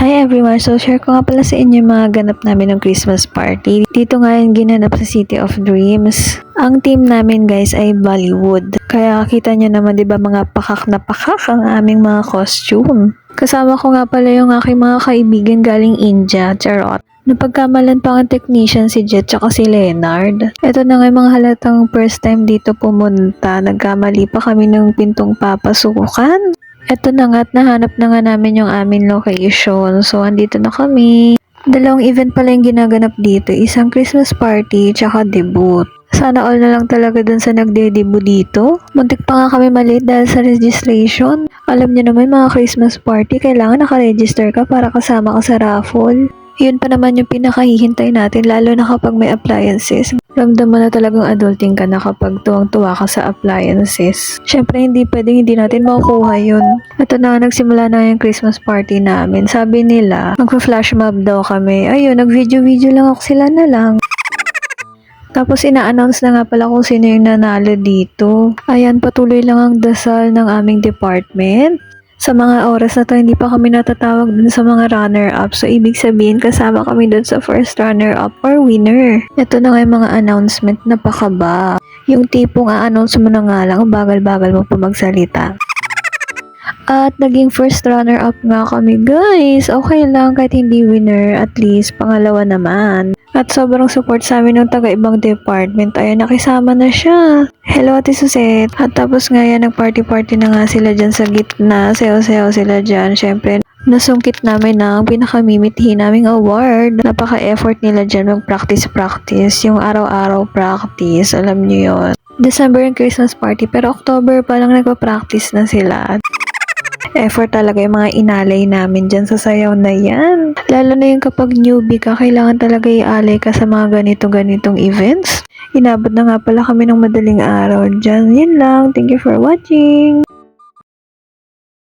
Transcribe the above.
Hi everyone! So share ko nga pala sa inyo yung mga ganap namin ng Christmas party. Dito nga yung ginanap sa City of Dreams. Ang team namin guys ay Bollywood. Kaya kita nyo naman 'di ba mga pakak na pakak ang aming mga costume. Kasama ko nga pala yung aking mga kaibigan galing India, charot. Napagkamalan pa ang technician si Jet tsaka si Leonard. Ito na nga yung mga halatang first time dito pumunta. Nagkamali pa kami ng pintong papasukan. Eto na nga at nahanap na nga namin yung aming location. So, andito na kami. Dalawang event pala yung ginaganap dito. Isang Christmas party, tsaka debut. Sana all na lang talaga dun sa nagde-debut dito. Muntik pa nga kami maliit dahil sa registration. Alam niyo naman mga Christmas party, kailangan nakaregister ka para kasama ka sa raffle. Yun pa naman yung pinakahihintay natin lalo na kapag may appliances. Ramdam mo na talagang adulting ka na kapag tuwang-tuwa ka sa appliances. Syempre hindi pwedeng hindi natin makukuha yun. Ito na nagsimula na yung Christmas party namin. Sabi nila magpa-flash mob daw kami. Ayun, nag-video-video lang ako sila na lang. Tapos ina-announce na nga pala kung sino yung nanalo dito. Ayan, patuloy lang ang dasal ng aming department. Sa mga oras na to, hindi pa kami natatawag dun sa mga runner-up. So, ibig sabihin, kasama kami dun sa first runner-up or winner. Ito na nga yung mga announcement na pakaba. Yung tipong a-announce mo na nga lang, bagal-bagal mo pa magsalita. At naging first runner-up nga kami, guys. Okay lang, kahit hindi winner, at least pangalawa naman. At sobrang support sa amin ng taga-ibang department. Ayan, nakisama na siya. Hello, Ate Suset. At tapos nga yan, nag-party-party na nga sila dyan sa gitna. Sayo-sayo sila dyan. Syempre, nasungkit namin ng pinakamimitihin naming award. Napaka-effort nila dyan mag-practice-practice. Yung araw-araw practice, alam nyo yun. December yung Christmas party, pero October pa lang nagpa-practice na sila. Effort talaga yung mga inalay namin dyan sa sayaw na yan. Lalo na yung kapag newbie ka, kailangan talaga ialay ka sa mga ganito-ganitong events. Inabot na nga pala kami ng madaling araw dyan. Yun lang. Thank you for watching.